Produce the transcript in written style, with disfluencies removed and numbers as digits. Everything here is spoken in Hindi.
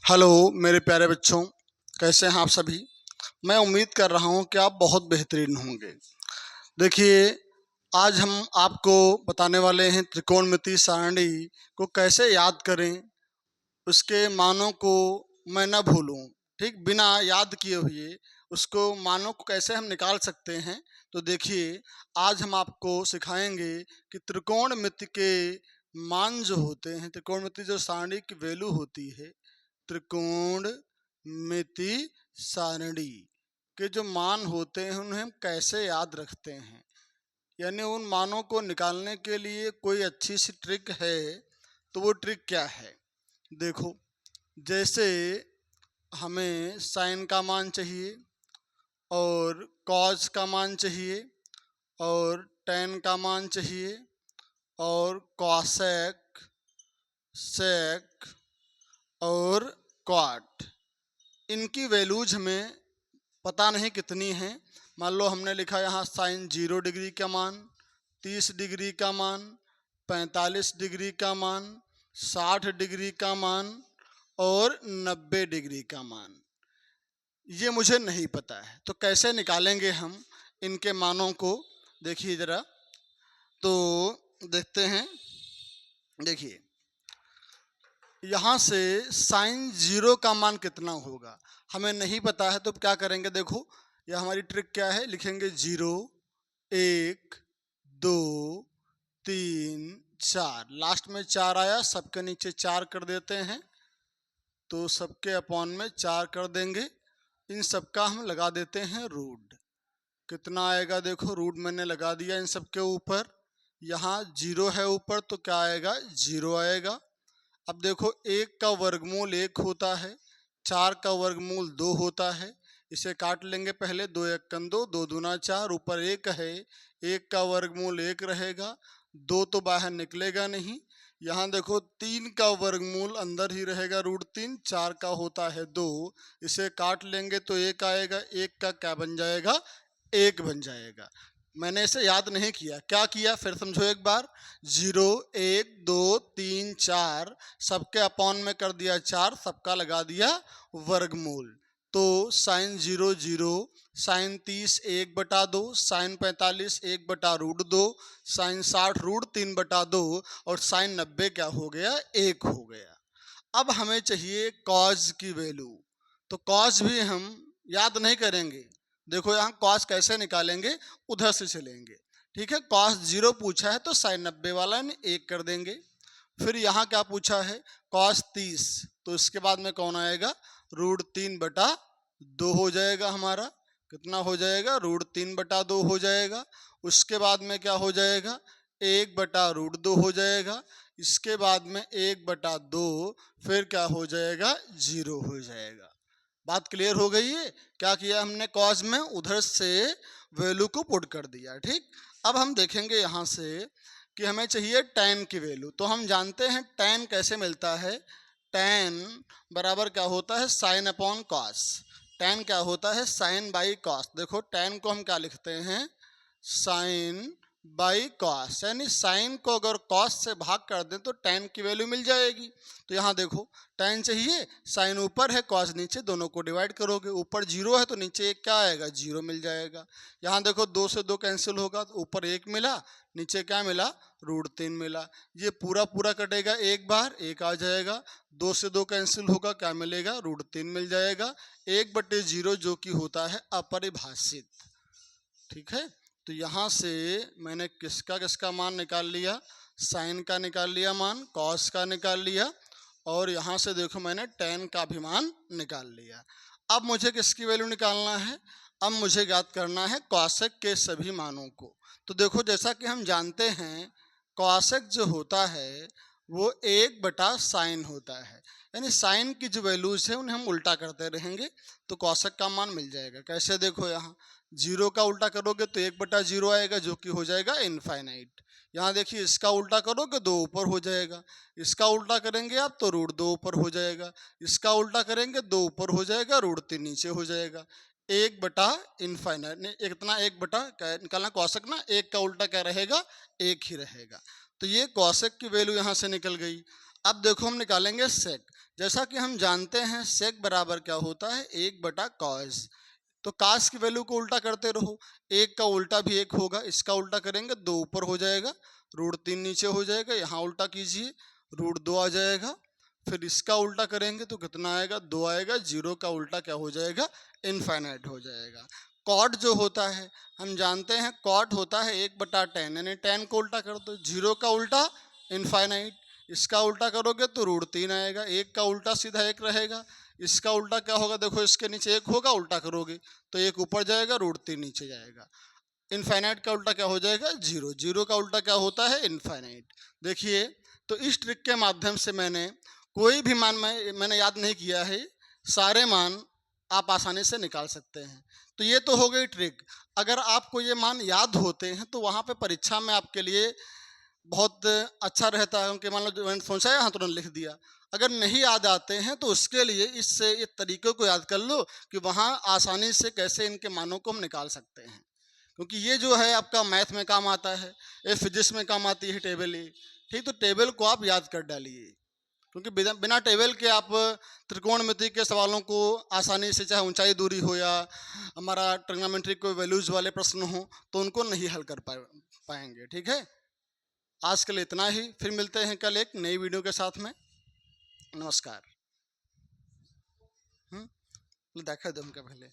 हेलो मेरे प्यारे बच्चों, कैसे हैं आप सभी। मैं उम्मीद कर रहा हूं कि आप बहुत बेहतरीन होंगे। देखिए, आज हम आपको बताने वाले हैं त्रिकोणमिति सारणी को कैसे याद करें, उसके मानों को मैं न भूलूं। ठीक, बिना याद किए हुए उसको मानों को कैसे हम निकाल सकते हैं। तो देखिए, आज हम आपको सिखाएंगे कि त्रिकोणमिति के मान जो होते हैं, त्रिकोणमिति जो सारणी की वैल्यू होती है, त्रिकोणमिति सारणी के जो मान होते हैं उन्हें हम कैसे याद रखते हैं, यानी उन मानों को निकालने के लिए कोई अच्छी सी ट्रिक है। तो वो ट्रिक क्या है, देखो। जैसे हमें साइन का मान चाहिए और कॉस का मान चाहिए और टेन का मान चाहिए और कॉसेक, सेक और क्वाट, इनकी वैल्यूज हमें पता नहीं कितनी है। मान लो हमने लिखा यहाँ साइन 0 डिग्री का मान, 30 डिग्री का मान, 45 डिग्री का मान, 60 डिग्री का मान और 90 डिग्री का मान। ये मुझे नहीं पता है, तो कैसे निकालेंगे हम इनके मानों को। देखिए ज़रा, तो देखते हैं। देखिए, यहाँ से साइन 0 का मान कितना होगा हमें नहीं पता है, तो क्या करेंगे। देखो, यह हमारी ट्रिक क्या है, लिखेंगे 0, 1, 2, 3, 4, लास्ट में 4 आया, सबके नीचे 4 कर देते हैं, तो सबके अपॉन में 4 कर देंगे। इन सबका हम लगा देते हैं रूट। कितना आएगा, देखो रूट मैंने लगा दिया इन सबके ऊपर। यहाँ 0 है ऊपर, तो क्या आएगा, 0 आएगा। अब देखो, 1 का वर्गमूल 1 होता है, 4 का वर्गमूल 2 होता है। इसे काट लेंगे पहले, 2 1 2, 2 दूना 4, ऊपर 1 है, 1 का वर्गमूल 1 रहेगा, 2 तो बाहर निकलेगा नहीं। यहाँ देखो, 3 का वर्गमूल अंदर ही रहेगा, √3, 4 का होता है 2, इसे काट लेंगे तो 1 आएगा, 1 का क्या बन जाएगा, 1 बन जाएगा। मैंने इसे याद नहीं किया, क्या किया फिर समझो एक बार। 0, 1, 2, 3, 4, सबके अपॉन में कर दिया 4, सबका लगा दिया वर्गमूल। तो साइन 0 0, साइन 30 1/2, साइन 45 1/√2, साइन 60 √3/2 और साइन 90 क्या हो गया, 1 हो गया। अब हमें चाहिए कॉज की वैल्यू, तो कॉज भी हम याद नहीं करेंगे। देखो, यहाँ कॉस कैसे निकालेंगे, उधर से चलेंगे। ठीक है, कॉस 0 पूछा है तो साइन 90 वाला ने 1 कर देंगे। फिर यहाँ क्या पूछा है, कॉस 30, तो इसके बाद में कौन आएगा, √3/2 हो जाएगा हमारा। कितना हो जाएगा, √3/2 हो जाएगा। उसके बाद में क्या हो जाएगा, 1/√2 हो जाएगा। इसके बाद में 1/2, फिर क्या हो जाएगा, 0 हो जाएगा। बात क्लियर हो गई है। क्या किया हमने, कॉज में उधर से वैल्यू को पुट कर दिया। ठीक, अब हम देखेंगे यहाँ से कि हमें चाहिए tan की वैल्यू। तो हम जानते हैं tan कैसे मिलता है। tan बराबर क्या होता है, साइन अपॉन कॉस। tan क्या होता है, साइन बाई कॉस। देखो, tan को हम क्या लिखते हैं, साइन बाई कॉस, यानी साइन को अगर कॉस से भाग कर दें तो tan की वैल्यू मिल जाएगी। तो यहाँ देखो, tan चाहिए, साइन ऊपर है, कॉस नीचे, दोनों को डिवाइड करोगे, ऊपर 0 है तो नीचे एक क्या आएगा, 0 मिल जाएगा। यहाँ देखो, 2 से 2 कैंसिल होगा, तो ऊपर 1 मिला, नीचे क्या मिला, √3 मिला। ये पूरा पूरा कटेगा, एक बार 1 आ जाएगा, 2 से 2 कैंसिल होगा, क्या मिलेगा, √3 मिल जाएगा। 1/0 जो कि होता है अपरिभाषित। ठीक है, तो यहाँ से मैंने किसका किसका मान निकाल लिया, साइन का निकाल लिया मान, कॉस का निकाल लिया, और यहाँ से देखो मैंने tan का भी मान निकाल लिया। अब मुझे किसकी वैल्यू निकालना है, अब मुझे याद करना है कॉसेक के सभी मानों को। तो देखो, जैसा कि हम जानते हैं, कॉसेक जो होता है वो 1/साइन होता है, यानी साइन की जो वैल्यूज है उन्हें हम उल्टा करते रहेंगे तो कॉसेक का मान मिल जाएगा। कैसे, देखो, यहाँ 0 का उल्टा करोगे तो 1/0 आएगा, जो कि हो जाएगा इनफाइनाइट। यहाँ देखिए, इसका उल्टा करोगे 2 ऊपर हो जाएगा, इसका उल्टा करेंगे आप तो √2 ऊपर हो जाएगा, इसका उल्टा करेंगे 2 ऊपर हो जाएगा, √3 नीचे हो जाएगा। 1/इनफाइनाइट, इतना 1 क्या निकालना, कॉसेक ना, 1 का उल्टा क्या रहेगा, 1 ही रहेगा। तो ये कॉसेक की वैल्यू यहाँ से निकल गई। अब देखो हम निकालेंगे सेक। जैसा कि हम जानते हैं सेक बराबर क्या होता है, 1/cos। तो कास की वैल्यू को उल्टा करते रहो, एक का उल्टा भी एक होगा, इसका उल्टा करेंगे 2 ऊपर हो जाएगा, √3 नीचे हो जाएगा, यहाँ उल्टा कीजिए √2 आ जाएगा। फिर इसका उल्टा करेंगे तो कितना आएगा, 2 आएगा। जीरो का उल्टा क्या हो जाएगा, इनफाइनाइट हो जाएगा। कॉट जो होता है हम जानते हैं, कॉट होता है 1/tan, यानी tan को उल्टा कर दो, जीरो का उल्टा इनफाइनाइट, इसका उल्टा करोगे तो √3 आएगा, एक का उल्टा सीधा एक रहेगा, इसका उल्टा क्या होगा, देखो इसके नीचे एक होगा, उल्टा करोगे तो एक ऊपर जाएगा, √3 नीचे जाएगा। इनफाइनाइट का उल्टा क्या हो जाएगा, जीरो। जीरो का उल्टा क्या होता है, इनफाइनाइट। देखिए तो इस ट्रिक के माध्यम से मैंने कोई भी मान मैंने याद नहीं किया है, सारे मान आप आसानी से निकाल सकते हैं। तो ये तो हो गई ट्रिक। अगर आपको ये मान याद होते हैं तो वहाँ पे परीक्षा में आपके लिए बहुत अच्छा रहता है, क्योंकि मान लो जो मैंने सोचा यहाँ तुरंत लिख दिया। अगर नहीं याद आते हैं तो उसके लिए इससे ये तरीके को याद कर लो कि वहाँ आसानी से कैसे इनके मानों को हम निकाल सकते हैं, क्योंकि ये जो है आपका मैथ में काम आता है, ये फिजिक्स में काम आती है टेबल ये। ठीक, तो टेबल को आप याद कर डालिए, क्योंकि बिना बिना टेबल के आप त्रिकोणमिति के सवालों को आसानी से, चाहे ऊंचाई दूरी हो या हमारा ट्रिग्नोमेट्री कोई वैल्यूज वाले प्रश्न हो, तो उनको नहीं हल कर पाएंगे। ठीक है, आज के लिए इतना ही, फिर मिलते हैं कल एक नई वीडियो के साथ में। नमस्कार। देखा दो हमका पहले।